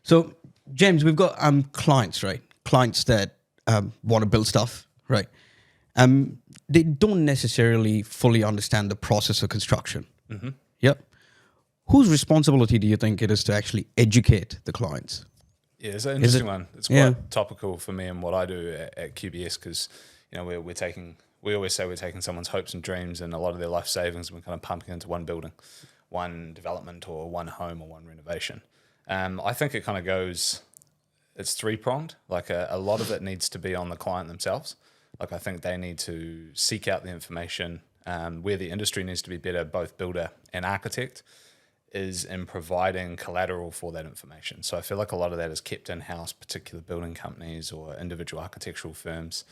So, James, we've got clients, right? Clients that want to build stuff, right? They don't necessarily fully understand the process of construction. Mm-hmm. Yep. Whose responsibility do you think it is to actually educate the clients? Yeah, it's an interesting one. It's quite Yeah. topical for me and what I do at QBS because, we always say we're taking someone's hopes and dreams and a lot of their life savings and we're kind of pumping into one building, one development or one home or one renovation. I think it kind of goes, it's three-pronged. Like a lot of it needs to be on the client themselves. Like I think they need to seek out the information. Where the industry needs to be better, both builder and architect, is in providing collateral for that information. So I feel like a lot of that is kept in-house, particular building companies or individual architectural firms,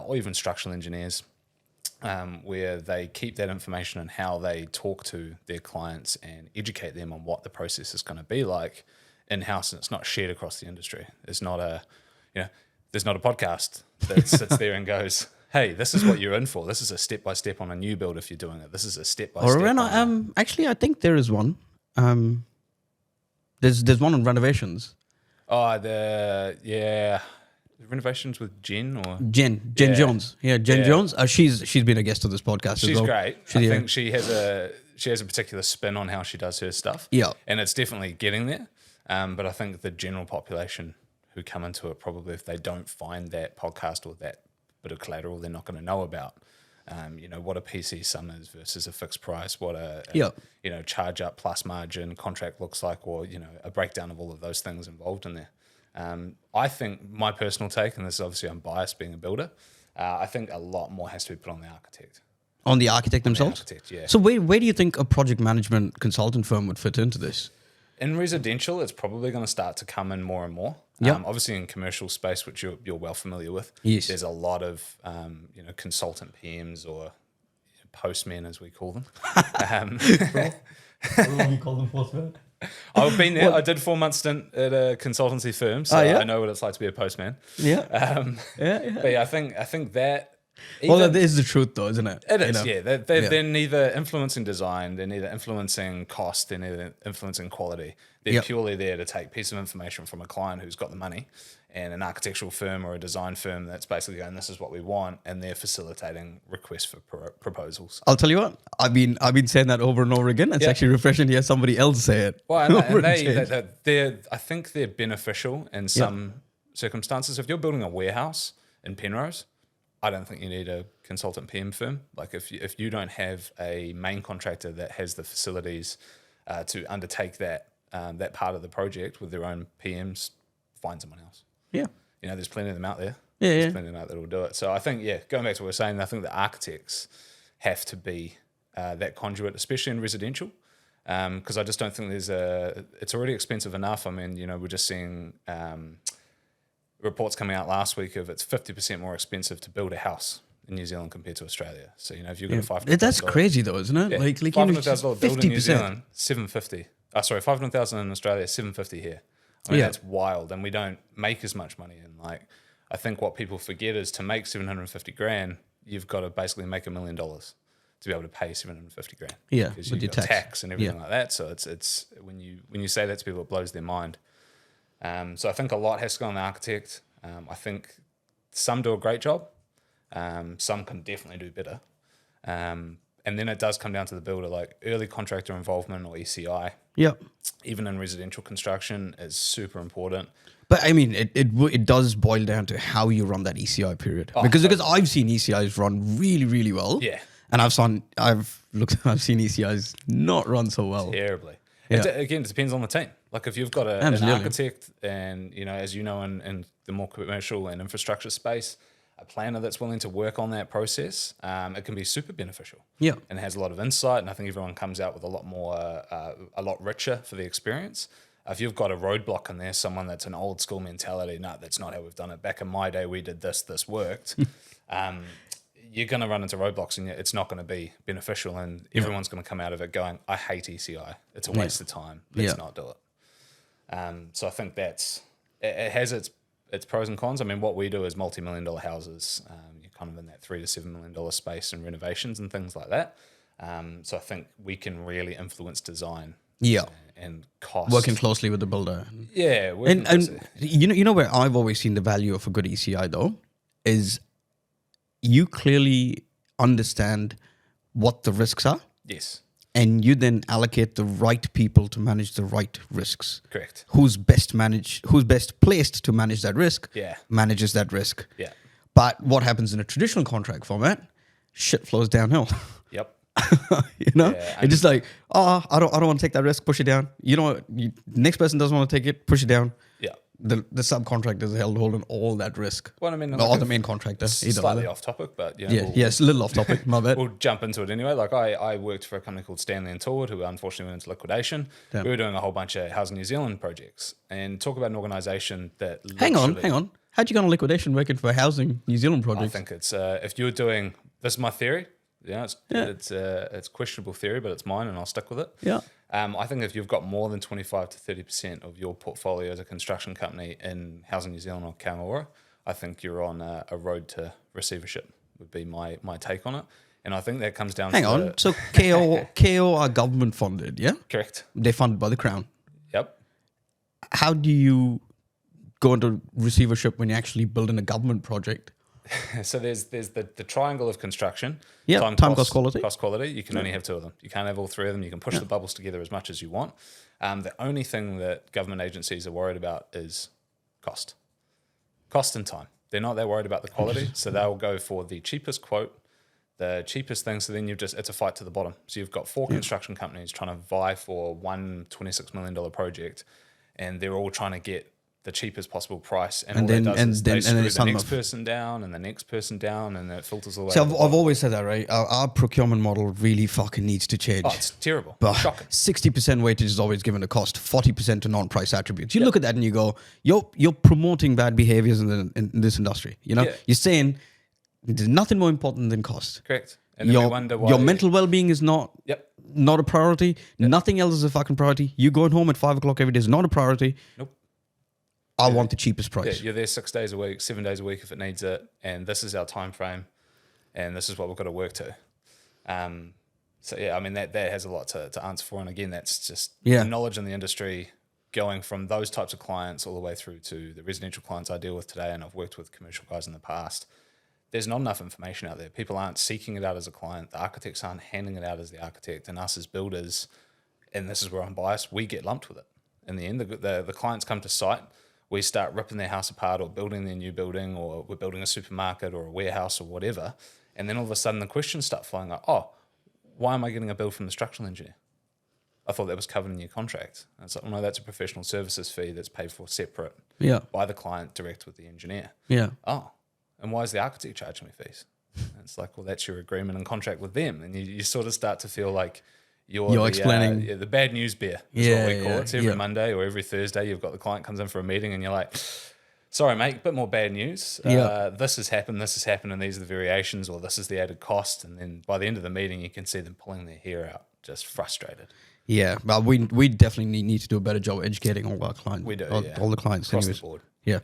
or even structural engineers, where they keep that information and how they talk to their clients and educate them on what the process is going to be like in-house, and it's not shared across the industry. It's not there's not a podcast that sits there and goes, hey, this is what you're in for. This is a step-by-step on a new build if you're doing it. This is a step-by-step. Actually, I think there is one. There's one on renovations. Oh, renovations with Jen or Jen Jones. Yeah, Jen Jones. She's been a guest of this podcast as well. She's great. I think she has a particular spin on how she does her stuff. Yeah. And it's definitely getting there. But I think the general population who come into it, probably if they don't find that podcast or that bit of collateral, they're not going to know about, what a PC sum is versus a fixed price, what a charge up plus margin contract looks like, or, a breakdown of all of those things involved in there. I think my personal take, and this is obviously I'm biased being a builder, I think a lot more has to be put on the architect. On the architect themselves? The architect, yeah. So where do you think a project management consultant firm would fit into this? In residential, it's probably going to start to come in more and more. Yep. Obviously in commercial space, which you're well familiar with, yes. There's a lot of consultant PMs or postmen, as we call them. You call them postmen? I've been there. I did 4 month stint at a consultancy firm, so I know what it's like to be a postman. Yeah. But yeah, I think that. Well, that is the truth, though, isn't it? It is, yeah. They're neither influencing design, they're neither influencing cost, they're neither influencing quality. They're purely there to take a piece of information from a client who's got the money and an architectural firm or a design firm that's basically going, this is what we want, and they're facilitating requests for proposals. I'll tell you what, I've been saying that over and over again. It's actually refreshing to hear somebody else say it. Well, I think they're beneficial in some circumstances. If you're building a warehouse in Penrose, I don't think you need a consultant PM firm. Like if you don't have a main contractor that has the facilities to undertake that part of the project with their own PMs, find someone else. Yeah. There's plenty of them out there. Yeah, There's plenty of them out there that will do it. So I think, going back to what we're saying, I think the architects have to be that conduit, especially in residential, because I just don't think it's already expensive enough. I mean, we're just seeing reports coming out last week of it's 50% more expensive to build a house in New Zealand compared to Australia. So, if you've got a $500,000... That's crazy though, isn't it? Yeah, like $500,000 build in New Zealand, $750. $500,000 in Australia, $750 here. I mean, that's wild. And we don't make as much money. And I think what people forget is to make $750,000, you've got to basically make $1 million to be able to pay $750,000. Yeah, because with you've your got tax and everything like that. So it's when you say that to people, it blows their mind. So I think a lot has to go on the architect. I think some do a great job. Some can definitely do better. And then it does come down to the builder, like early contractor involvement or ECI. Yep. Even in residential construction is super important. But I mean, it does boil down to how you run that ECI period. Because I've seen ECIs run really, really well. Yeah. And I've seen ECIs not run so well. Terribly. Yeah. It depends on the team. Like if you've got an architect and, as you know, in the more commercial and infrastructure space, a planner that's willing to work on that process, it can be super beneficial. Yeah. And has a lot of insight. And I think everyone comes out with a lot more, a lot richer for the experience. If you've got a roadblock in there, someone that's an old school mentality, no, that's not how we've done it. Back in my day, we did this worked. You're going to run into roadblocks and it's not going to be beneficial. And everyone's going to come out of it going, I hate ECI. It's a waste of time. Let's not do it. So I think it has its pros and cons. I mean, what we do is multi-million-dollar houses. You're kind of in that $3 to $7 million space and renovations and things like that. So I think we can really influence design Yeah. and cost. Working closely with the builder. Yeah, working closely. And you know where I've always seen the value of a good ECI though is you clearly understand what the risks are, Yes, and you then allocate the right people to manage the right risks. correct. Who's best placed to manage that risk? Yeah. Manages that risk. Yeah. But what happens in a traditional contract format? Shit flows downhill. Yep. You know, Yeah, it's just like, oh, I don't want to take that risk. Push it down. You know, next person doesn't want to take it. Push it down. Yeah. The subcontractor is held holding all that risk. Well, I mean, or the main contractor. Either slightly way. off topic, but you know, Yeah, yes, a little off topic. My bad. we'll jump into it anyway. Like I worked for a company called Stanley and Tord, who unfortunately went into liquidation. Damn. We were doing a whole bunch of Housing New Zealand projects, and talk about an organisation that Hang literally- on. How'd you go on liquidation working for Housing New Zealand I projects? think it's if you're doing this is my theory. Yeah, it's questionable theory, but it's mine, and I'll stick with it. Yeah. I think if you've got more than 25 to 30% of your portfolio as a construction company in Housing New Zealand or Kaungaroa, I think you're on a road to receivership, would be my take on it. And I think that comes down Hang to... on. So KO are government funded, yeah? Correct. They're funded by the Crown. Yep. How do you go into receivership when you're actually building a government project? So there's the triangle of construction. Yeah, time, cost, quality. Cost, quality. You can only have two of them. You can't have all three of them. You can push the bubbles together as much as you want. The only thing that government agencies are worried about is cost. Cost and time. They're not that worried about the quality. So they'll go for the cheapest quote, the cheapest thing. So then it's a fight to the bottom. So you've got four construction companies trying to vie for one $26 million project, and they're all trying to get the cheapest possible price, and all then- that does and is then- they and screw then the it's not next enough. person down and the next person down, and it filters all the way. So to the I've bottom. always said that, right? Our procurement model really fucking needs to change. Oh, it's terrible. But Shocking. 60% weightage is always given to cost, 40% to non-price attributes. You look at that and you go, you're promoting bad behaviors in this industry. You know, Yeah. you're saying there's nothing more important than cost. Correct. And then we wonder why Your mental well-being is not a priority. Nothing else is a fucking priority. You going home at 5 o'clock every day is not a priority. Nope. I want the cheapest Yeah, price. you're there 6 days a week, 7 days a week if it needs it, and this is our time frame, and this is what we've got to work to. So yeah, I mean that has a lot to answer for, and again, that's just knowledge in the industry, going from those types of clients all the way through to the residential clients I deal with today, and I've worked with commercial guys in the past. There's not enough information out there. People aren't seeking it out as a client. The architects aren't handing it out as the architect, and us as builders, and this is where I'm biased, we get lumped with it. In the end, the clients come to site, we start ripping their house apart or building their new building, or we're building a supermarket or a warehouse or whatever, and then all of a sudden the questions start flying like, oh, why am I getting a bill from the structural engineer? I thought that was covered in your contract. And it's like, well, no, that's a professional services fee that's paid for separate by the client direct with the engineer. Yeah. Oh, and why is the architect charging me fees? And it's like, well, that's your agreement and contract with them. And you sort of start to feel like you're explaining the bad news bear is what we call it. So every Monday or every Thursday, you've got the client comes in for a meeting and you're like, sorry, mate, a bit more bad news. This has happened, and these are the variations, or this is the added cost. And then by the end of the meeting, you can see them pulling their hair out, just frustrated. Yeah, but we definitely need to do a better job educating all our clients. We do, all the clients Across anyways. the board. Yeah.